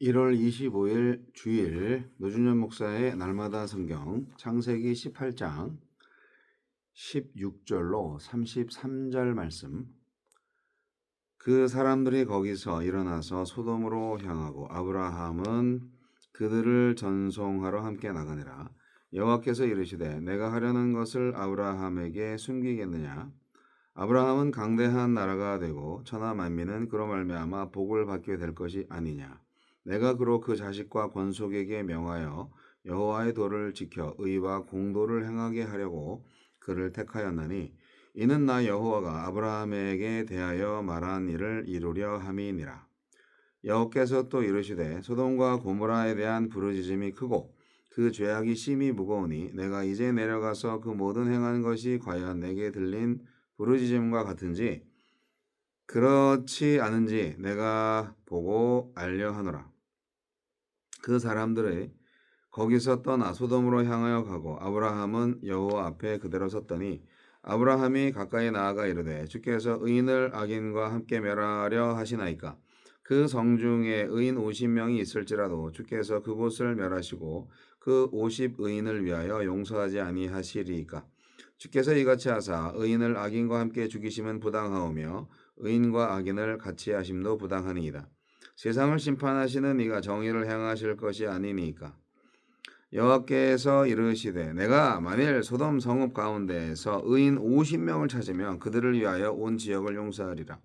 1월 25일 주일 노준현 목사의 날마다 성경 창세기 18장 16절로 33절 말씀. 그 사람들이 거기서 일어나서 소돔으로 향하고 아브라함은 그들을 전송하러 함께 나가니라. 여호와께서 이르시되 내가 하려는 것을 아브라함에게 숨기겠느냐? 아브라함은 강대한 나라가 되고 천하 만민은 그로 말미암아 복을 받게 될 것이 아니냐. 내가 그로 그 자식과 권속에게 명하여 여호와의 도를 지켜 의와 공도를 행하게 하려고 그를 택하였나니 이는 나 여호와가 아브라함에게 대하여 말한 일을 이루려 함이니라. 여호와께서 또 이르시되 소돔과 고모라에 대한 부르짖음이 크고 그 죄악이 심히 무거우니 내가 이제 내려가서 그 모든 행한 것이 과연 내게 들린 부르짖음과 같은지 그렇지 않은지 내가 보고 알려 하노라. 그 사람들의 거기서 떠나 소돔으로 향하여 가고 아브라함은 여호와 앞에 그대로 섰더니 아브라함이 가까이 나아가 이르되 주께서 의인을 악인과 함께 멸하려 하시나이까? 그 성중에 의인 50명이 있을지라도 주께서 그곳을 멸하시고 그 50의인을 위하여 용서하지 아니하시리이까? 주께서 이같이 하사 의인을 악인과 함께 죽이심은 부당하오며 의인과 악인을 같이 하심도 부당하니이다. 세상을 심판하시는 이가 정의를 행하실 것이 아니니까. 여호와께서 이르시되 내가 만일 소돔 성읍 가운데에서 의인 50명을 찾으면 그들을 위하여 온 지역을 용서하리라.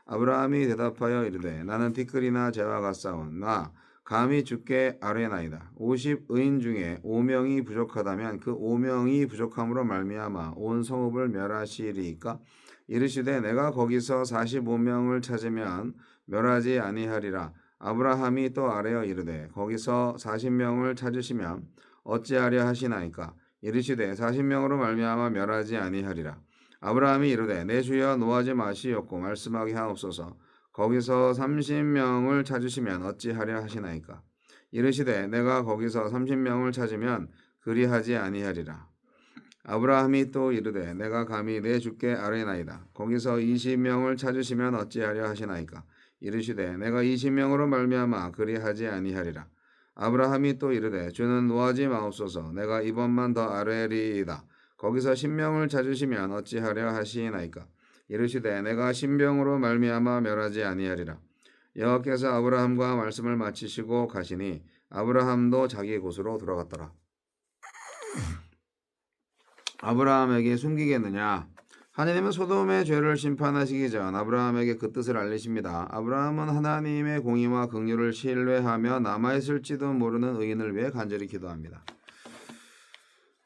아브라함이 대답하여 이르되 나는 티끌이나 재와 같사온 나 감히 주께 아뢰나이다. 50의인 중에 5명이 부족하다면 그 5명이 부족함으로 말미암아 온 성읍을 멸하시리이까? 이르시되 내가 거기서 45명을 찾으면 멸하지 아니하리라. 아브라함이 또 아뢰어 이르되 거기서 40명을 찾으시면 어찌하려 하시나이까? 이르시되 40명으로 말미암아 멸하지 아니하리라. 아브라함이 이르되 내 주여 노하지 마시옵고 말씀하게 하옵소서. 거기서 30명을 찾으시면 어찌하려 하시나이까? 이르시되 내가 거기서 30명을 찾으면 그리하지 아니하리라. 아브라함이 또 이르되 내가 감히 내 주께 아뢰나이다. 거기서 20명을 찾으시면 어찌하려 하시나이까? 이르시되 내가 20명으로 말미암아 그리하지 아니하리라. 아브라함이 또 이르되 주는 노하지 마옵소서. 내가 이번만 더 아뢰리이다. 거기서 10명을 찾으시면 어찌하려 하시나이까? 이르시되 내가 10명으로 말미암아 멸하지 아니하리라. 여호와께서 아브라함과 말씀을 마치시고 가시니 아브라함도 자기 곳으로 돌아갔더라. 아브라함에게 숨기겠느냐? 하나님은 소돔의 죄를 심판하시기 전 아브라함에게 그 뜻을 알리십니다. 아브라함은 하나님의 공의와 긍휼을 신뢰하며 남아있을지도 모르는 의인을 위해 간절히 기도합니다.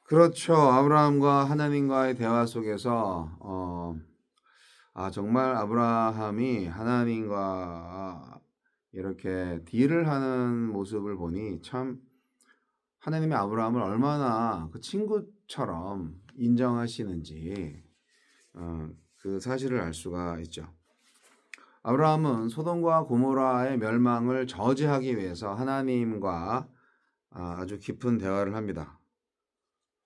그렇죠. 아브라함과 하나님과의 대화 속에서 정말 아브라함이 하나님과 이렇게 딜을 하는 모습을 보니 참 하나님이 아브라함을 얼마나 그 친구처럼 인정하시는지 그 사실을 알 수가 있죠. 아브라함은 소돔과 고모라의 멸망을 저지하기 위해서 하나님과 아주 깊은 대화를 합니다.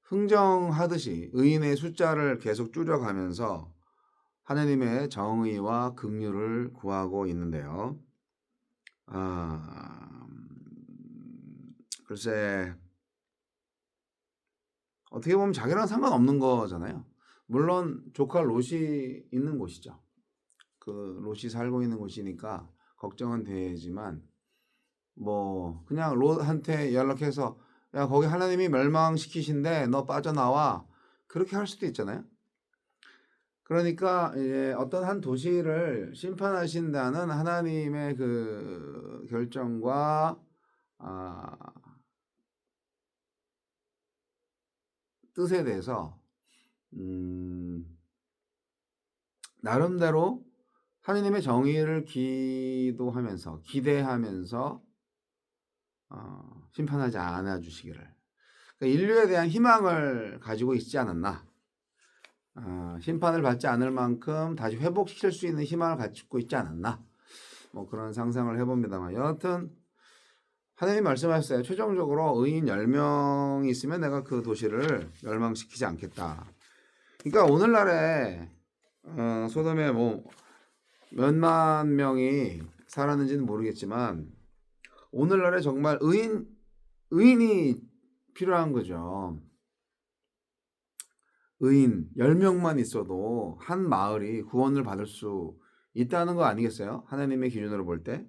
흥정하듯이 의인의 숫자를 계속 줄여가면서 하나님의 정의와 긍휼을 구하고 있는데요. 글쎄 어떻게 보면 자기랑 상관없는 거잖아요. 물론 조카 롯이 있는 곳이죠. 그 롯이 살고 있는 곳이니까 걱정은 되지만 뭐 그냥 롯한테 연락해서 야 거기 하나님이 멸망시키신데 너 빠져나와 그렇게 할 수도 있잖아요. 그러니까 이제 어떤 한 도시를 심판하신다는 하나님의 그 결정과 뜻에 대해서 나름대로 하나님의 정의를 기도하면서 기대하면서 심판하지 않아 주시기를, 그러니까 인류에 대한 희망을 가지고 있지 않았나, 심판을 받지 않을 만큼 다시 회복시킬 수 있는 희망을 가지고 있지 않았나, 뭐 그런 상상을 해봅니다만 여하튼 하나님 말씀하셨어요. 최종적으로 의인 10명이 있으면 내가 그 도시를 멸망시키지 않겠다. 그러니까 오늘날에 소돔에 뭐 몇만 명이 살았는지는 모르겠지만 오늘날에 정말 의인이 필요한 거죠. 의인 10명만 있어도 한 마을이 구원을 받을 수 있다는 거 아니겠어요? 하나님의 기준으로 볼 때.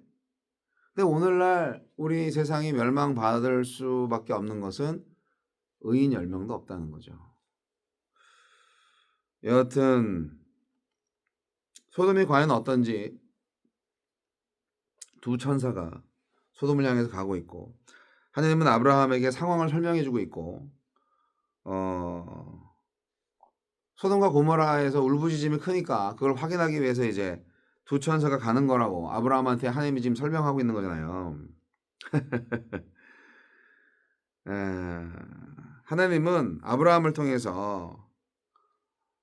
근데 오늘날 우리 세상이 멸망받을 수밖에 없는 것은 의인 10명도 없다는 거죠. 여하튼 소돔이 과연 어떤지 두 천사가 소돔을 향해서 가고 있고, 하나님은 아브라함에게 상황을 설명해 주고 있고, 소돔과 고모라에서 울부짖음이 크니까 그걸 확인하기 위해서 이제 두 천사가 가는 거라고 아브라함한테 하나님이 지금 설명하고 있는 거잖아요. 하나님은 아브라함을 통해서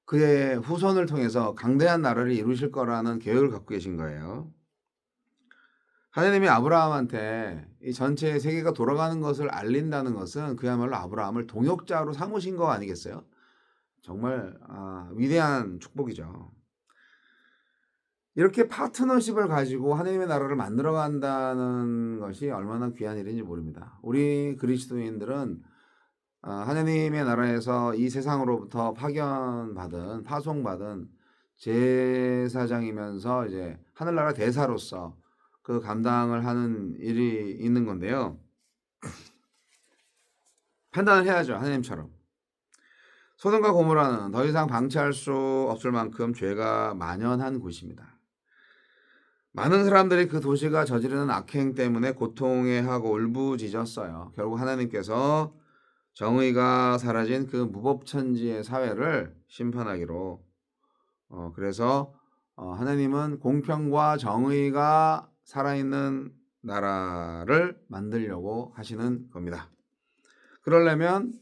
그의 후손을 통해서 강대한 나라를 이루실 거라는 계획을 갖고 계신 거예요. 하나님이 아브라함한테 이 전체 세계가 돌아가는 것을 알린다는 것은 그야말로 아브라함을 동역자로 삼으신 거 아니겠어요? 정말 위대한 축복이죠. 이렇게 파트너십을 가지고 하나님의 나라를 만들어 간다는 것이 얼마나 귀한 일인지 모릅니다. 우리 그리스도인들은 하나님의 나라에서 이 세상으로부터 파송받은 제사장이면서 이제 하늘나라 대사로서 그 감당을 하는 일이 있는 건데요. 판단을 해야죠. 하나님처럼. 소돔과 고모라는 더 이상 방치할 수 없을 만큼 죄가 만연한 곳입니다. 많은 사람들이 그 도시가 저지르는 악행 때문에 고통해하고 울부짖었어요. 결국 하나님께서 정의가 사라진 그 무법천지의 사회를 심판하기로, 그래서 하나님은 공평과 정의가 살아있는 나라를 만들려고 하시는 겁니다. 그러려면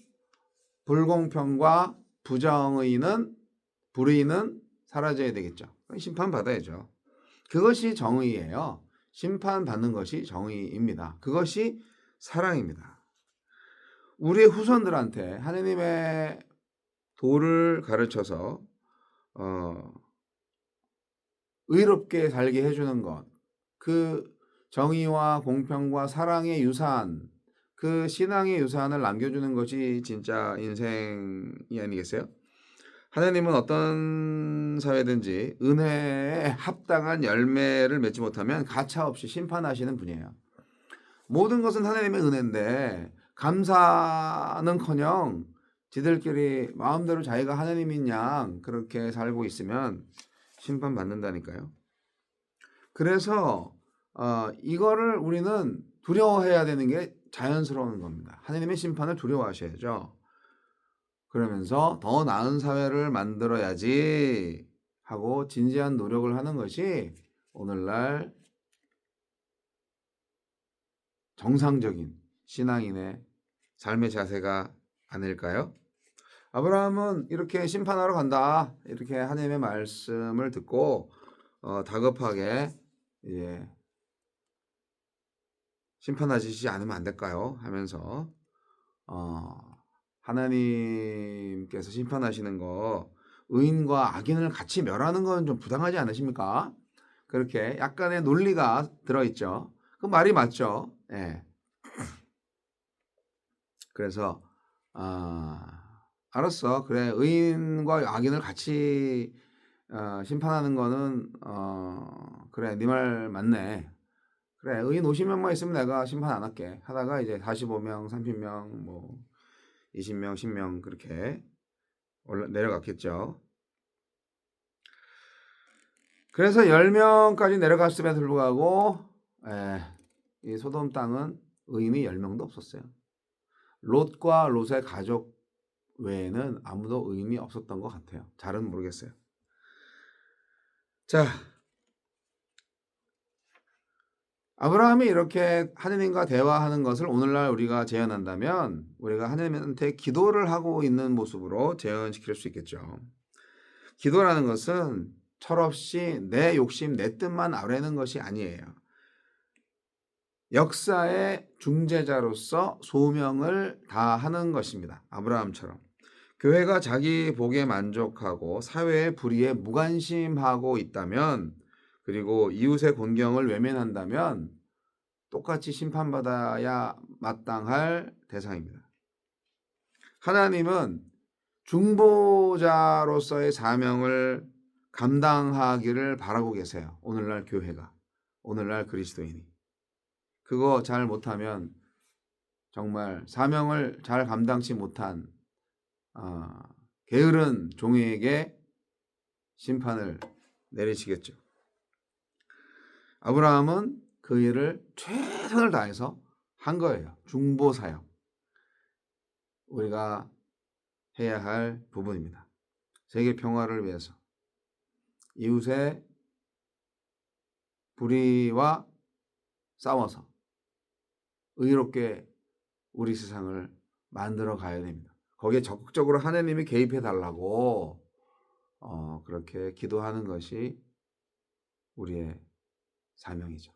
불공평과 불의는 사라져야 되겠죠. 심판받아야죠. 그것이 정의예요. 심판받는 것이 정의입니다. 그것이 사랑입니다. 우리의 후손들한테 하나님의 도를 가르쳐서 의롭게 살게 해주는 것, 그 정의와 공평과 사랑의 유산, 그 신앙의 유산을 남겨주는 것이 진짜 인생이 아니겠어요? 하나님은 어떤 사회든지 은혜에 합당한 열매를 맺지 못하면 가차없이 심판하시는 분이에요. 모든 것은 하나님의 은혜인데 감사는커녕 지들끼리 마음대로 자기가 하나님인 양 그렇게 살고 있으면 심판받는다니까요. 그래서 이거를 우리는 두려워해야 되는 게 자연스러운 겁니다. 하나님의 심판을 두려워하셔야죠. 그러면서 더 나은 사회를 만들어야지 하고 진지한 노력을 하는 것이 오늘날 정상적인 신앙인의 삶의 자세가 아닐까요? 아브라함은 이렇게 심판하러 간다, 이렇게 하나님의 말씀을 듣고 다급하게 심판하시지 않으면 안 될까요? 하면서 하나님께서 심판하시는 거 의인과 악인을 같이 멸하는 건 좀 부당하지 않으십니까? 그렇게 약간의 논리가 들어있죠. 그 말이 맞죠. 예. 그래서 알았어. 그래, 의인과 악인을 같이 심판하는 거는 그래, 네 말 맞네. 그래, 의인 50명만 있으면 내가 심판 안 할게 하다가 이제 45명, 30명, 뭐 20명, 10명 그렇게 내려갔겠죠. 그래서 10명까지 내려갔음에도 불구하고 이 소돔 땅은 의인이 10명도 없었어요. 롯과 롯의 가족 외에는 아무도 의인이 없었던 것 같아요. 잘은 모르겠어요. 자, 아브라함이 이렇게 하느님과 대화하는 것을 오늘날 우리가 재현한다면 우리가 하느님한테 기도를 하고 있는 모습으로 재현시킬 수 있겠죠. 기도라는 것은 철없이 내 욕심, 내 뜻만 아뢰는 것이 아니에요. 역사의 중재자로서 소명을 다하는 것입니다. 아브라함처럼. 교회가 자기 복에 만족하고 사회의 불의에 무관심하고 있다면, 그리고 이웃의 곤경을 외면한다면 똑같이 심판받아야 마땅할 대상입니다. 하나님은 중보자로서의 사명을 감당하기를 바라고 계세요. 오늘날 교회가, 오늘날 그리스도인이. 그거 잘 못하면 정말 사명을 잘 감당치 못한 게으른 종에게 심판을 내리시겠죠. 아브라함은 그 일을 최선을 다해서 한 거예요. 중보 사역. 우리가 해야 할 부분입니다. 세계 평화를 위해서 이웃의 불의와 싸워서 의롭게 우리 세상을 만들어 가야 됩니다. 거기에 적극적으로 하나님이 개입해 달라고 그렇게 기도하는 것이 우리의 사명이죠.